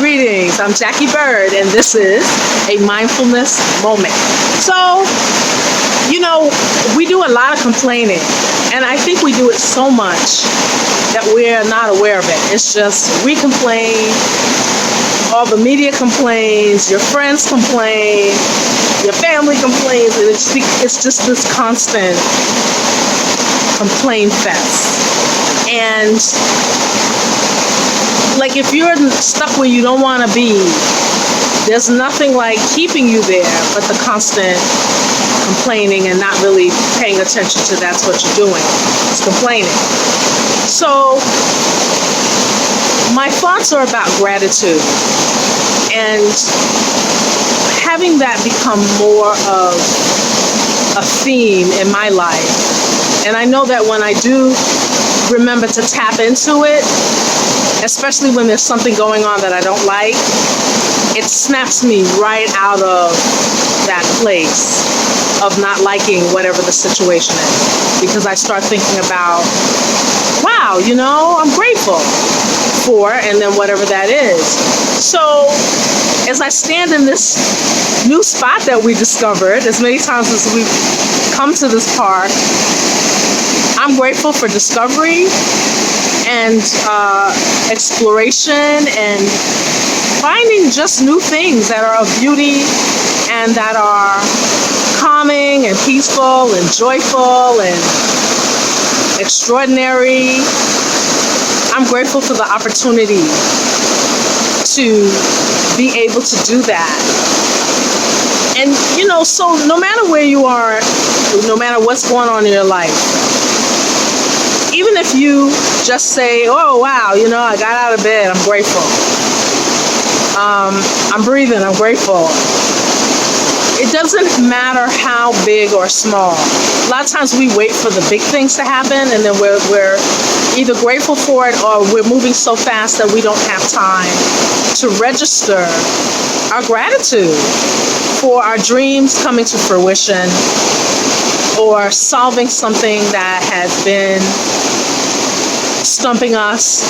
Greetings, I'm Jackie Bird, and this is a mindfulness moment. So, we do a lot of complaining, and I think we do it so much that we're not aware of it. It's just we complain, all the media complains, your friends complain, your family complains, and it's just this constant complain fest. And like if you're stuck where you don't want to be, there's nothing like keeping you there but the constant complaining and not really paying attention to that's what you're doing. It's complaining. So my thoughts are about gratitude and having that become more of a theme in my life. And I know that when I do remember to tap into it, especially when there's something going on that I don't like, it snaps me right out of that place of not liking whatever the situation is. Because I start thinking about, wow, I'm grateful for, and then whatever that is. So as I stand in this new spot that we discovered, as many times as we've come to this park, I'm grateful for discovery and exploration and finding just new things that are of beauty and that are calming and peaceful and joyful and extraordinary. I'm grateful for the opportunity to be able to do that. And, so no matter where you are, no matter what's going on in your life, even if you just say, oh, wow, I got out of bed, I'm grateful. I'm breathing, I'm grateful. It doesn't matter how big or small. A lot of times we wait for the big things to happen, and then we're either grateful for it or we're moving so fast that we don't have time to register our gratitude for our dreams coming to fruition or solving something that has been stumping us,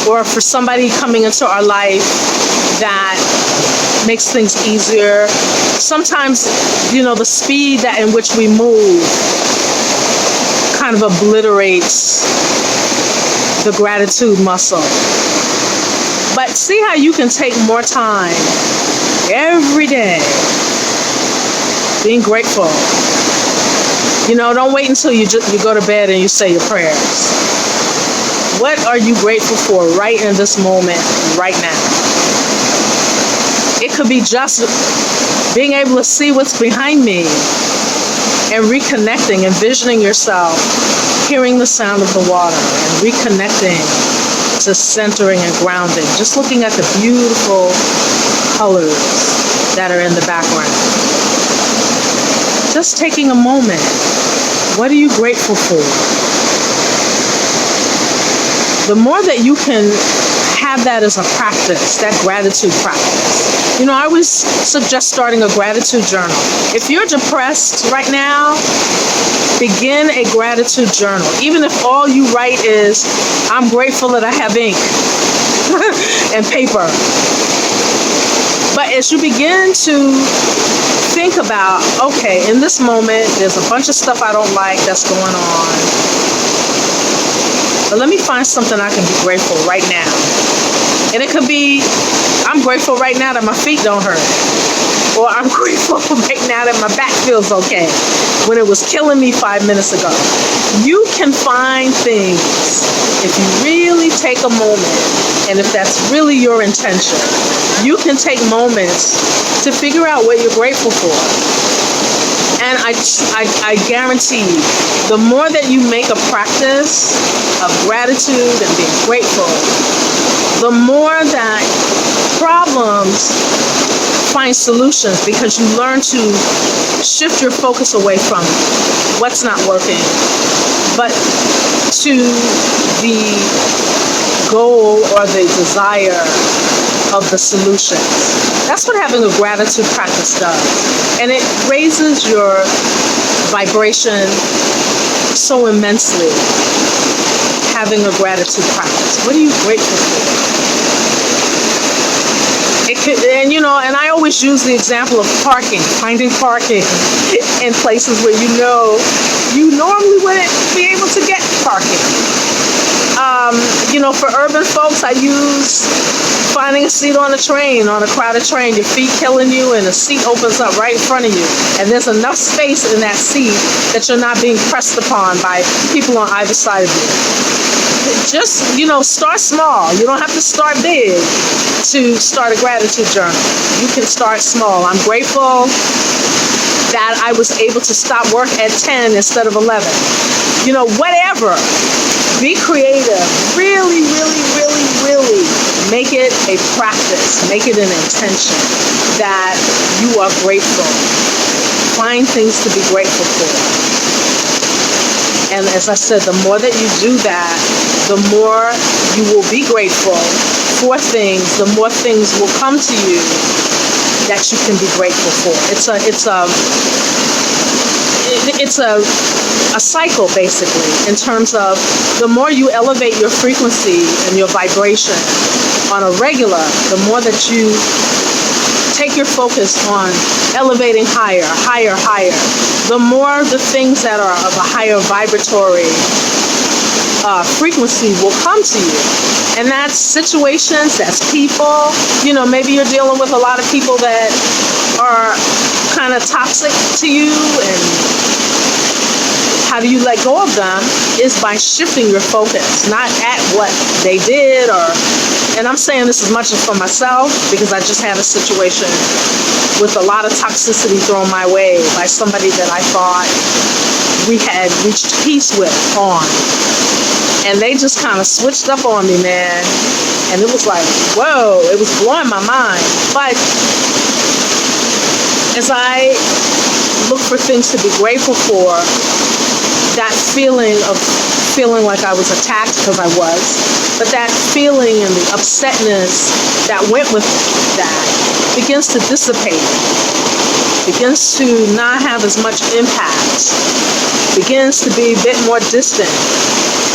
or for somebody coming into our life that makes things easier. Sometimes, the speed in which we move kind of obliterates the gratitude muscle. But see how you can take more time every day being grateful. Don't wait until you go to bed and you say your prayers. What are you grateful for right in this moment, right now? It could be just being able to see what's behind me and reconnecting, envisioning yourself, hearing the sound of the water and reconnecting to centering and grounding. Just looking at the beautiful colors that are in the background. Just taking a moment. What are you grateful for? The more that you can have that as a practice, that gratitude practice. I always suggest starting a gratitude journal. If you're depressed right now, begin a gratitude journal. Even if all you write is, I'm grateful that I have ink and paper. But as you begin to think about, okay, in this moment, there's a bunch of stuff I don't like that's going on. But let me find something I can be grateful right now. And it could be, I'm grateful right now that my feet don't hurt. Or I'm grateful right now that my back feels okay when it was killing me 5 minutes ago. You can find things if you really take a moment, and if that's really your intention, you can take moments to figure out what you're grateful for. And I guarantee you, the more that you make a practice of gratitude and being grateful, the more that problems find solutions, because you learn to shift your focus away from what's not working, but to the goal or the desire of the solution. That's what having a gratitude practice does. And it raises your vibration so immensely, having a gratitude practice. What are you grateful for? and I always use the example of finding parking in places where you normally wouldn't be able to get parking. For urban folks, I use finding a seat on a train, on a crowded train, your feet killing you, and a seat opens up right in front of you. And there's enough space in that seat that you're not being pressed upon by people on either side of you. Just, start small. You don't have to start big to start a gratitude journal. You can start small. I'm grateful that I was able to stop work at 10 instead of 11. Whatever. Be creative. Really, really, really, really make it a practice. Make it an intention that you are grateful. Find things to be grateful for. And as I said, the more that you do that, the more you will be grateful for things, the more things will come to you that you can be grateful for. It's a cycle, basically, in terms of the more you elevate your frequency and your vibration on a regular, the more that you take your focus on elevating higher, higher, higher, the more the things that are of a higher vibratory frequency will come to you. And that's situations, that's people. Maybe you're dealing with a lot of people that are kind of toxic to you, and how do you let go of them is by shifting your focus, not at what they did, and I'm saying this as much as for myself, because I just had a situation with a lot of toxicity thrown my way by somebody that I thought we had reached peace with on. And they just kind of switched up on me, man. And it was like, whoa, it was blowing my mind. But as I look for things to be grateful for, that feeling of feeling like I was attacked, because I was, but that feeling and the upsetness that went with that begins to dissipate, begins to not have as much impact, begins to be a bit more distant.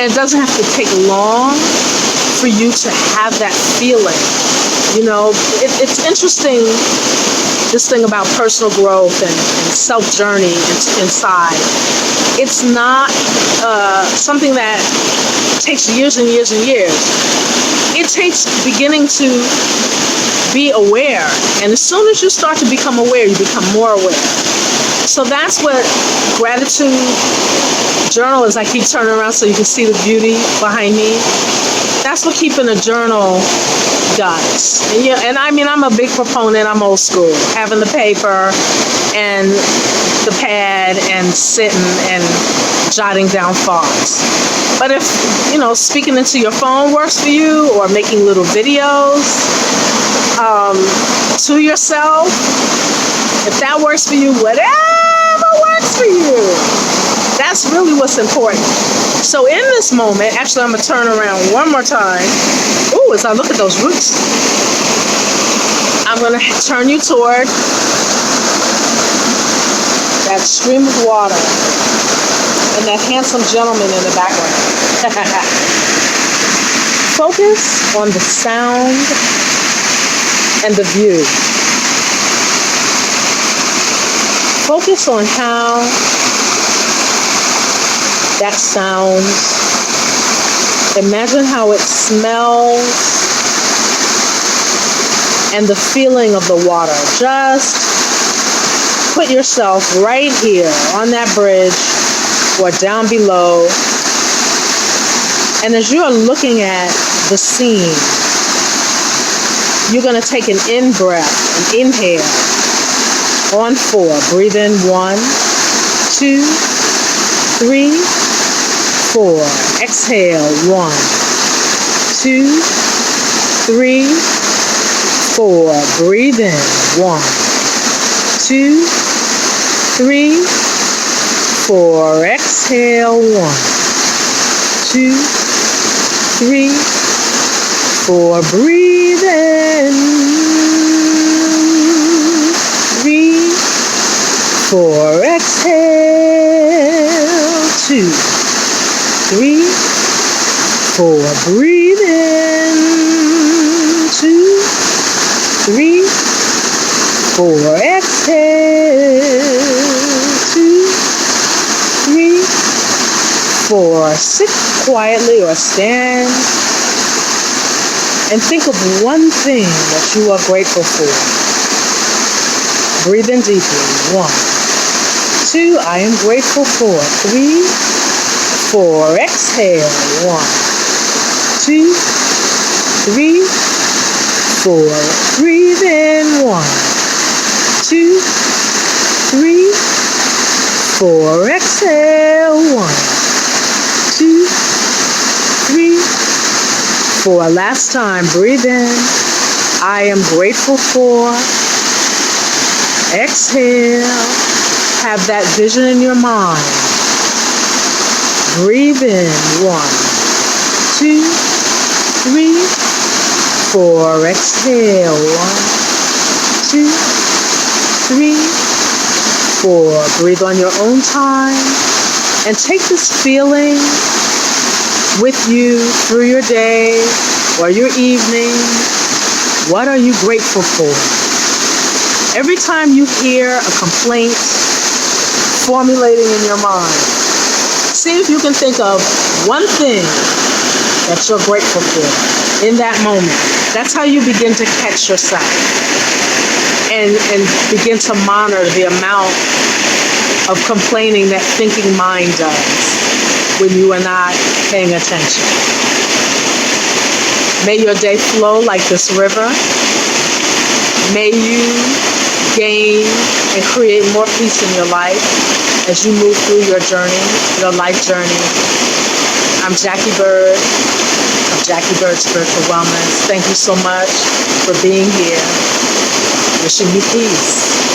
And it doesn't have to take long for you to have that feeling. It's interesting, this thing about personal growth and self-journey inside. It's not something that takes years and years and years. It takes beginning to be aware. And as soon as you start to become aware, you become more aware. So that's what gratitude journal is. I keep turning around so you can see the beauty behind me. That's what keeping a journal does. And I mean, I'm a big proponent. I'm old school. Having the paper and the pad and sitting and jotting down thoughts. But if, speaking into your phone works for you, or making little videos to yourself, if that works for you, whatever works for you, that's really what's important. So in this moment, actually, I'm going to turn around one more time. Ooh, as I look at those roots, I'm going to turn you toward that stream of water and that handsome gentleman in the background. Focus on the sound and the view. Focus on how that sounds. Imagine how it smells and the feeling of the water. Just put yourself right here on that bridge or down below. And as you're looking at the scene, you're going to take an in-breath, an inhale on 4. Breathe in 1, 2, 3, 4. Exhale 1, 2, 3, 4. Breathe in 1, 2, 3, 4. Exhale 1, 2, 3, 4. Breathe in 3, 4. Exhale 2, 3, 4. Breathe in 2, 3, 4. Exhale. 2, 3, 4. Sit quietly or stand and think of one thing that you are grateful for. Breathe in deeply. 1, 2, I am grateful for. 3, 4. Exhale. 1, 2, 3, 4. Breathe in. 1, 2, 3, 4. Exhale. 1, 2, 3, 4. Last time. Breathe in. I am grateful for. Exhale. Have that vision in your mind. Breathe in. 1, 2, 3, 4. Exhale. 1, 2, 3, 4. Breathe on your own time and take this feeling with you through your day or your evening. What are you grateful for? Every time you hear a complaint formulating in your mind, see if you can think of one thing that you're grateful for in that moment. That's how you begin to catch yourself and begin to monitor the amount of complaining that thinking mind does when you are not paying attention. May your day flow like this river. May you gain and create more peace in your life as you move through your journey, your life journey. I'm Jacquie Bird of Jacquie Bird Spiritual Wellness. Thank you so much for being here. Wishing you peace.